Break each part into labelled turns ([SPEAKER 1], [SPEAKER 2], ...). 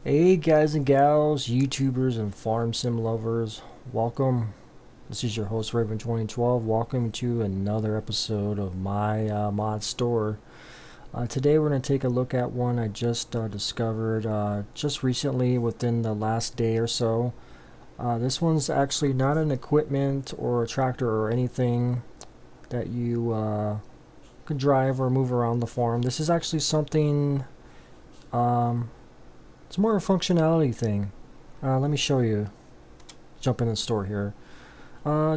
[SPEAKER 1] Hey guys and gals, YouTubers and farm sim lovers, welcome. This is your host Raven 2012. Welcome to another episode of my mod store. Today we're going to take a look at one I just discovered just recently within the last day or so. This one's actually not an equipment or a tractor or anything that you could drive or move around the farm. This is actually something it's more a functionality thing. Let me show you. Jump in the store here.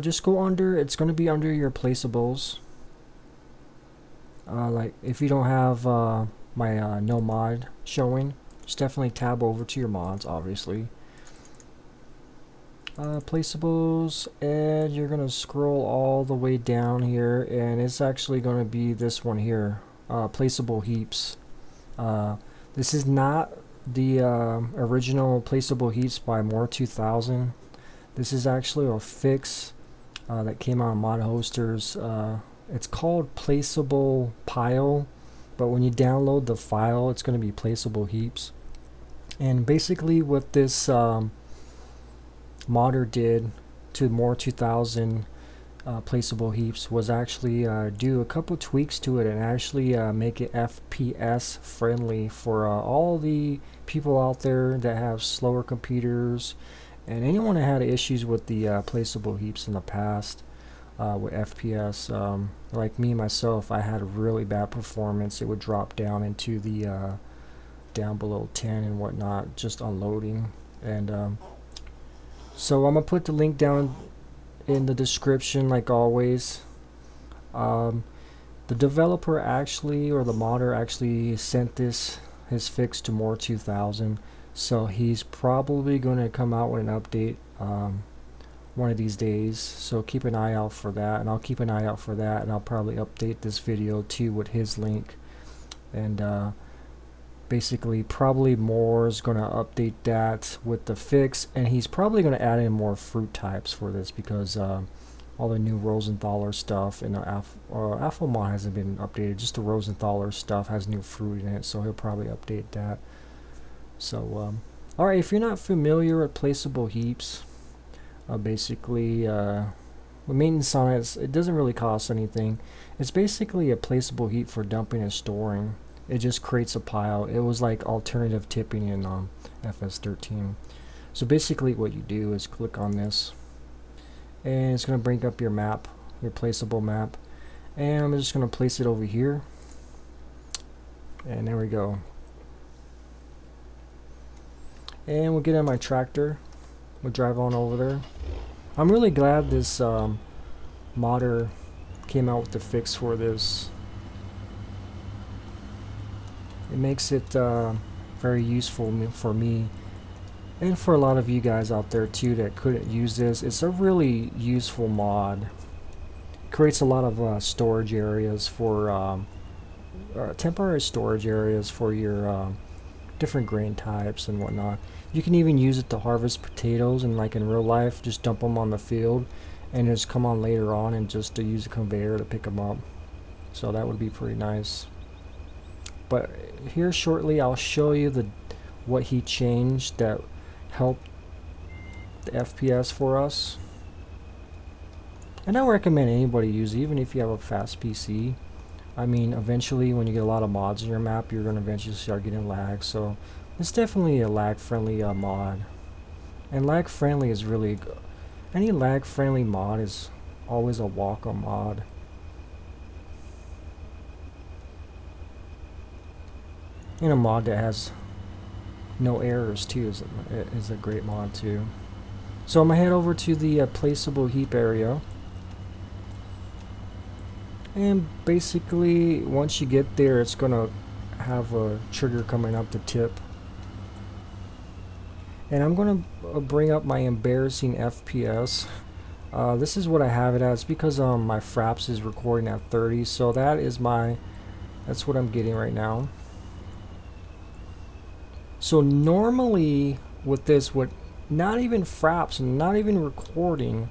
[SPEAKER 1] Just go under, it's going to be under your placeables. Like if you don't have my no mod showing, just definitely tab over to your mods, obviously. Placeables, and you're going to scroll all the way down here, and it's actually going to be this one here, Placeable Heaps. This is not the original Placeable Heaps by More 2000. This is actually a fix that came out on mod hosters. It's called Placeable Pile, but when you download the file, it's going to be Placeable Heaps. And basically what this modder did to More 2000 Placeable Heaps was actually do a couple tweaks to it and actually make it FPS friendly for all the people out there that have slower computers and anyone that had issues with the Placeable Heaps in the past with FPS. Like me myself, I had really bad performance. It would drop down into the down below 10 and whatnot, just unloading. And so I'm gonna put the link down in the description like always. The developer actually, or the modder actually sent his fix to More 2000, so he's probably going to come out with an update one of these days, so keep an eye out for that, and I'll keep an eye out for that, and I'll probably update this video too with his link. And basically probably more is going to update that with the fix, and he's probably going to add in more fruit types for this because all the new Rosenthaler stuff and Athlon hasn't been updated. Just the Rosenthaler stuff has new fruit in it, so he'll probably update that. So alright, if you're not familiar with Placeable Heaps, basically with maintenance on it, it doesn't really cost anything. It's basically a placeable heap for dumping and storing. It just creates a pile. It was like alternative tipping in FS13. So basically what you do is click on this, and it's going to bring up your map, your placeable map, and I'm just going to place it over here, and there we go. And we'll get in my tractor, we'll drive on over there. I'm really glad this modder came out with the fix for this. It makes it very useful for me and for a lot of you guys out there too that couldn't use this. It's a really useful mod. It creates a lot of storage areas for temporary storage areas for your different grain types and whatnot. You can even use it to harvest potatoes, and like in real life just dump them on the field and just come on later on and just to use a conveyor to pick them up. So that would be pretty nice. But here shortly I'll show you what he changed that helped the FPS for us. And I recommend anybody use it, even if you have a fast PC. I mean, eventually when you get a lot of mods in your map, you're going to eventually start getting lag. So it's definitely a lag friendly mod. And lag friendly is really good. Any lag friendly mod is always a welcome mod. And a mod that has no errors too is a great mod too. So I'm gonna head over to the placeable heap area, and basically once you get there, it's gonna have a trigger coming up to tip, and I'm gonna bring up my embarrassing FPS. This is what I have it as because my Fraps is recording at 30, so that's what I'm getting right now. So normally with this, with not even Fraps and not even recording,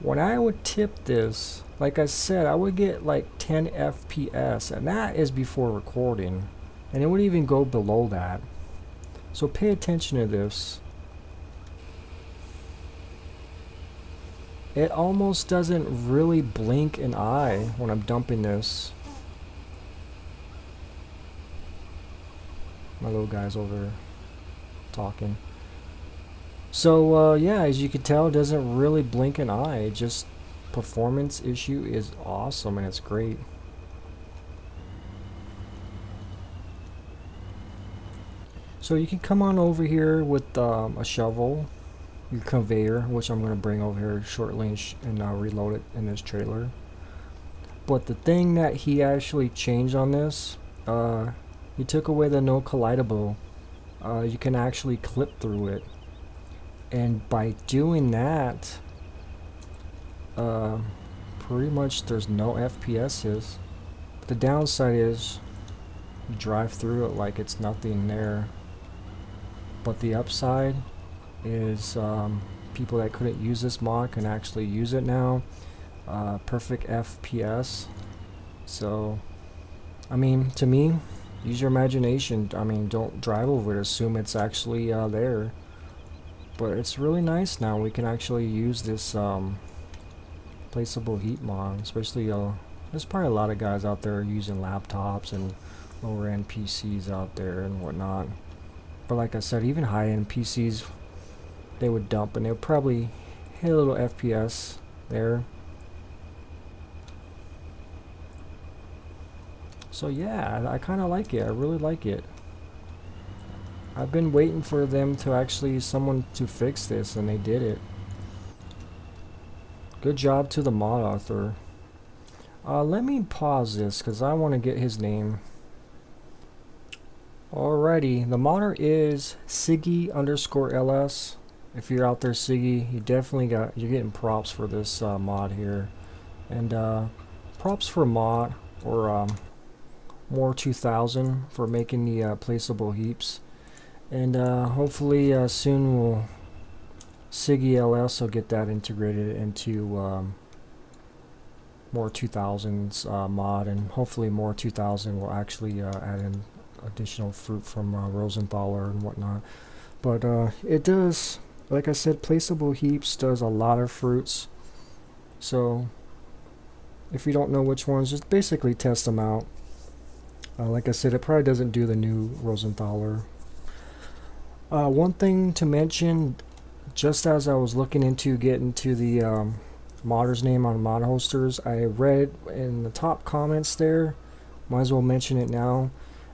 [SPEAKER 1] when I would tip this, like I said, I would get like 10 FPS, and that is before recording, and it would even go below that. So pay attention to this. It almost doesn't really blink an eye when I'm dumping this. My little guy's over there talking. So yeah, as you can tell, it doesn't really blink an eye. Just performance issue is awesome and it's great. So you can come on over here with a shovel, your conveyor, which I'm going to bring over here shortly and reload it in this trailer. But the thing that he actually changed on this, he took away the no collidable. You can actually clip through it. And by doing that, pretty much there's no FPSs. But the downside is you drive through it like it's nothing there. But the upside is people that couldn't use this mod can actually use it now. Perfect FPS. So, I mean, to me, use your imagination. I mean, don't drive over it. Assume it's actually there. But it's really nice now. We can actually use this placeable heap mod. Especially, there's probably a lot of guys out there using laptops and lower-end PCs out there and whatnot. But like I said, even high-end PCs, they would dump and they would probably hit a little FPS there. So yeah, I kind of like it. I really like it. I've been waiting for them to actually, someone to fix this, and they did it. Good job to the mod author. Let me pause this because I want to get his name. Alrighty, the modder is Siggy_LS. If you're out there, Siggy, you definitely you're getting props for this mod here. And props for mod, or more 2000 for making the placeable heaps. And hopefully soon Siggy LS will get that integrated into more 2000s mod, and hopefully more 2000 will actually add in additional fruit from Rosenthaler and whatnot. But it does, like I said, Placeable Heaps does a lot of fruits. So if you don't know which ones, just basically test them out. Like I said, it probably doesn't do the new Rosenthaler. One thing to mention, just as I was looking into getting to the modder's name on mod hosters, I read in the top comments there, might as well mention it now,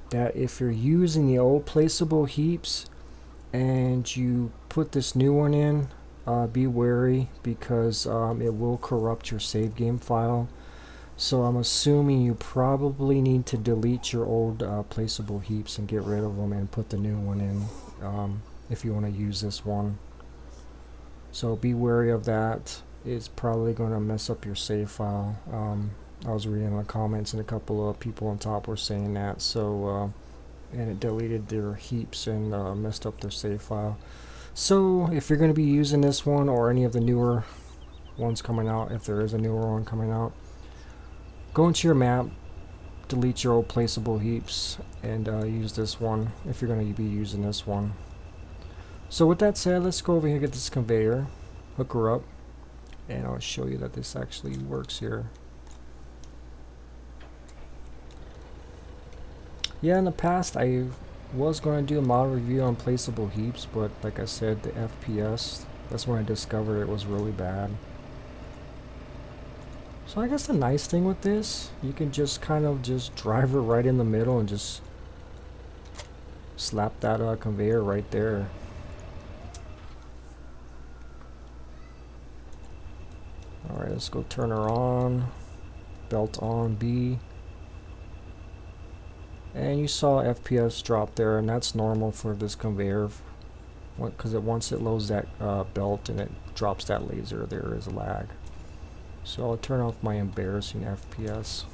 [SPEAKER 1] that if you're using the old placeable heaps and you put this new one in, be wary because it will corrupt your save game file. So I'm assuming you probably need to delete your old placeable heaps and get rid of them and put the new one in if you want to use this one. So be wary of that. It's probably going to mess up your save file. I was reading the comments and a couple of people on top were saying that. So and it deleted their heaps and messed up their save file. So if you're going to be using this one or any of the newer ones coming out, if there is a newer one coming out, go into your map, delete your old placeable heaps, and use this one if you're going to be using this one. So with that said, let's go over here and get this conveyor, hook her up, and I'll show you that this actually works here. Yeah, in the past I was going to do a mod review on placeable heaps, but like I said, the FPS, that's when I discovered it was really bad. So I guess the nice thing with this, you can just kind of just drive it right in the middle and just slap that conveyor right there. Alright, let's go turn her on, belt on B. And you saw FPS drop there, and that's normal for this conveyor because once it loads that belt and it drops that laser, there is a lag. So I'll turn off my embarrassing FPS.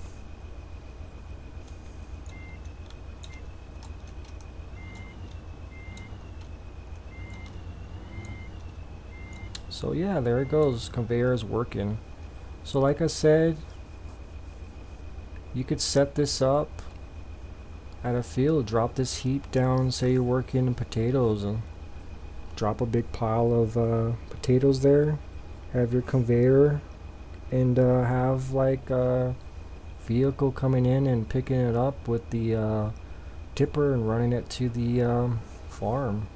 [SPEAKER 1] So yeah, there it goes. Conveyor is working. So like I said, you could set this up at a field, drop this heap down. Say you're working potatoes, and drop a big pile of potatoes there. Have your conveyor, and have like a vehicle coming in and picking it up with the tipper and running it to the farm.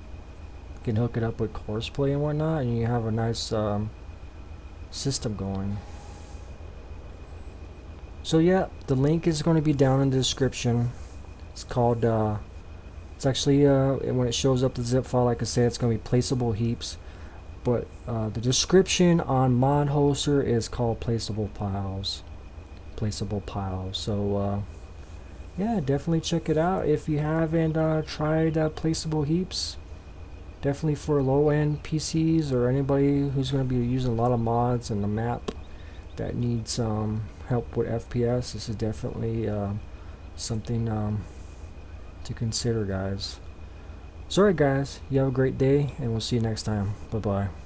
[SPEAKER 1] You can hook it up with courseplay and whatnot, and you have a nice system going. So yeah, the link is going to be down in the description. It's called it's actually when it shows up the zip file, like I said, it's going to be Placeable Heaps, but the description on mod hoster is called Placeable Piles. Placeable Pile. So yeah, definitely check it out if you haven't tried Placeable Heaps. Definitely for low-end PCs or anybody who's going to be using a lot of mods in the map that needs help with FPS. This is definitely something to consider, guys. So alright guys, you have a great day, and we'll see you next time. Bye bye.